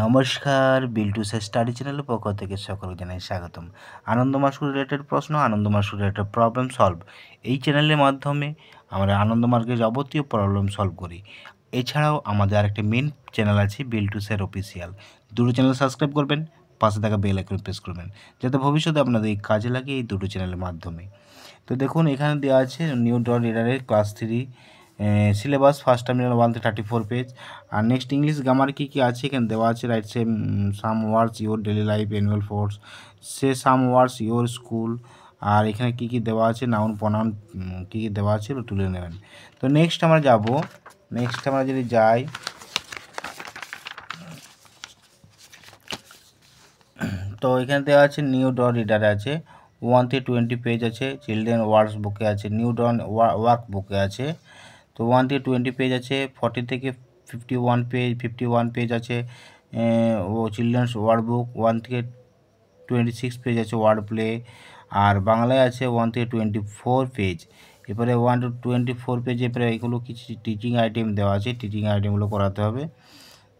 নমস্কার, বিল্টুস স্টাডি চ্যানেলের পক্ষ থেকে সকলকে জানাই স্বাগতম। আনন্দ মার্কস রিলেটেড প্রশ্ন, আনন্দ মার্কস রিলেটেড প্রবলেম সলভ, এই চ্যানেলের মাধ্যমে আমরা আনন্দ মার্কের যাবতীয় প্রবলেম সলভ করি। এছাড়াও আমাদের আরেকটি মেন চ্যানেল আছে, বিল্টুসের অফিসিয়াল। দুটো চ্যানেল সাবস্ক্রাইব করবেন, পাশে থাকা বেল আইকন প্রেস করবেন, যাতে ভবিষ্যতে আপনাদের এই কাজে লাগে এই দুটো চ্যানেলের মাধ্যমে। তো দেখুন, এখানে দেওয়া আছে নিউ ডট রিডারের ক্লাস 3 সিলেবাস, ফার্স্ট টার্মিনাল 1 থেকে 34 পেজ। আর নেক্সট ইংলিশ গ্রামার কী কী আছে এখানে দেওয়া আছে। Write same some words your daily life annual force, say some words your school. আর এখানে কী কী দেওয়া আছে, নাউন প্রনাউন কী কী দেওয়া আছে তুলে নেবেন। তো নেক্সট আমরা যাব, নেক্সট আমরা যদি যাই, তো এখানে দেওয়া আছে নিউ ডট রিডারে আছে 1 থেকে 20 পেজ আছে। চিলড্রেন ওয়ার্ডস বুকে আছে, নিউ ডট ওয়ার্ক বুকে আছে। তো 1 থেকে 20 পেজ আছে। 40 থেকে 51 পেজ আছে ও চিলড্রেন্স ওয়ার্ড বুক। 1 থেকে 26 পেজ আছে ওয়ার্ড প্লে। আর বাংলায় আছে 1 থেকে 24 পেজ। এরপরে 1 to 24 পেজে এরপরে এগুলো কিছু টিচিং আইটেম দেওয়া আছে, টিচিং আইটেমগুলো করাতে হবে।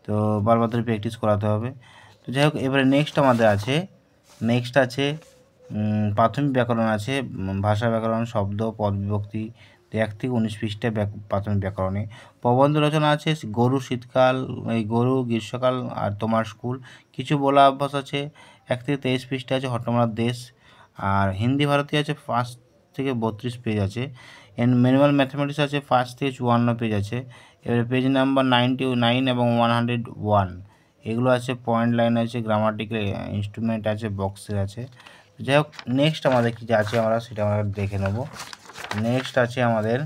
তো বারবার ধরে প্র্যাকটিস করাতে হবে। তো যাই হোক, এবারে নেক্সট আমাদের আছে, নেক্সট আছে প্রাথমিক ব্যাকরণ আছে, ভাষা ব্যাকরণ, শব্দ, পদ বিভক্তি। 1 থেকে 19 পৃষ্ঠা প্রাথমিক ব্যাকরণে। প্রবন্ধ রচনা আছে, গরু শীতকাল, এই গরু গ্রীষ্মকাল আর তোমার স্কুল। কিছু বলা অভ্যাস আছে, 1 থেকে 23 পৃষ্ঠা আছে, হট্টমারার দেশ। আর হিন্দি ভারতী আছে 5 থেকে 32 পেজ আছে। ম্যানুয়াল ম্যাথমেটিক্স আছে 5 থেকে 54 পেজ আছে। এবারে পেজ নাম্বার 99 এবং 101 এগুলো আছে। পয়েন্ট লাইন আছে, গ্রামাটিক্যাল ইনস্ট্রুমেন্ট আছে, বক্সে আছে। যাই হোক, নেক্সট আমাদের কী আছে আমরা সেটা আমরা দেখে নেব। নেক্সট আছে আমাদের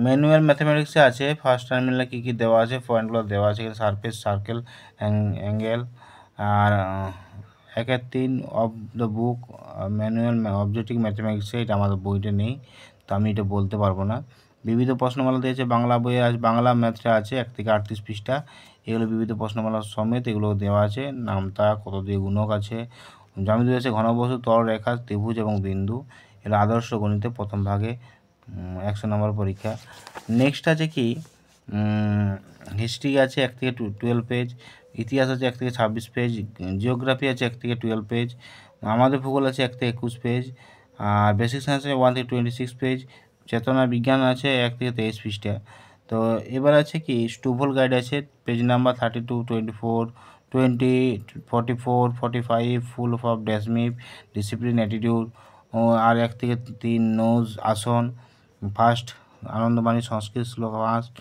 ম্যানুয়াল ম্যাথমেটিক্সে আছে, ফার্স্ট টার্মিনালে কী কী দেওয়া আছে, পয়েন্টগুলো দেওয়া আছে, সারফেস, সার্কেল, অ্যাঙ্গেল। আর 1-3 of the book manual objective ম্যাথমেটিক্সে, এটা আমাদের বইটা নেই, তো আমি এটা বলতে পারবো না। বিবিধ প্রশ্নমালা দিয়েছে, বাংলা বইয়ে আছে, বাংলা ম্যাথে আছে 1 থেকে 38 পৃষ্ঠা। এগুলো বিবিধ প্রশ্নমালা সমেত এগুলো দেওয়া আছে। নামতা, কত দিয়ে গুণক আছে, জ্যামিতি আছে, ঘনবস্তু, তলরেখা, ত্রিভুজ এবং বিন্দু। এগুলো আদর্শ গণিতে প্রথম ভাগে 100 নম্বর পরীক্ষা। নেক্সট আছে কি, হিস্ট্রি আছে 1 থেকে 12 পেজ। ইতিহাস আছে 1 থেকে 26 পেজ। জিওগ্রাফি আছে 1 থেকে 12 পেজ। আমাদের ভূগোল আছে 1 থেকে 21 পেজ। আর বেসিক সায়েন্স আছে 1 থেকে 26 পেজ। চেতনা বিজ্ঞান আছে 1 থেকে 23 পৃষ্ঠা। তো এবার আছে কি, স্টুভল গাইড আছে, পেজ নাম্বার 32, 24, 20, 44, 45, ফুল অফ ড্যাশমিপ, ডিসিপ্লিন, অ্যাটিটিউড। আর 1 থেকে 3 নোজ, আসন, ফার্স্ট, আনন্দবাণী, সংস্কৃত শ্লোক ফার্স্ট।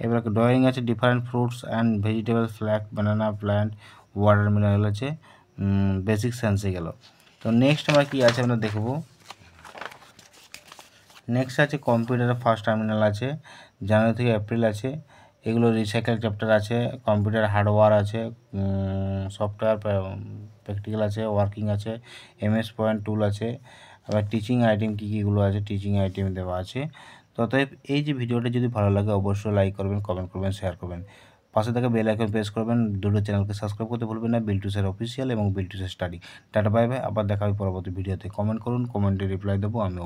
এবার ড্রয়িং আছে, different fruits and vegetable, flag, banana, plant, watermelon আছে। বেসিক সায়েন্সে গেল। তো নেক্সট আমরা কী আছে আমরা দেখব। নেক্সট আছে কম্পিউটারের ফার্স্ট টার্মিনাল আছে, জানুয়ারি থেকে এপ্রিল আছে। এগুলো রিসাইকেল চ্যাপ্টার আছে, কম্পিউটার হার্ডওয়্যার আছে, সফটওয়্যার প্র্যাকটিক্যাল আছে, ওয়ার্কিং আছে, MS পয়েন্ট টুল আছে। আবার টিচিং আইটেম কী কীগুলো আছে, টিচিং আইটেম দেওয়া আছে। তো অতএব এই যে ভিডিওটা যদি ভালো লাগে অবশ্যই লাইক করবেন, কমেন্ট করবেন, শেয়ার করবেন, পাশে থাকা বেল আইকন প্রেস করবেন। দুটো চ্যানেলকে সাবস্ক্রাইব করতে ভুলবেন না, বিল্টুসের অফিসিয়াল এবং বিল্টুসের স্টাডি। টাটা বাই বাই, আবার দেখা হবে পরবর্তী ভিডিওতে। কমেন্ট করুন, কমেন্টে রিপ্লাই দেবো আমি।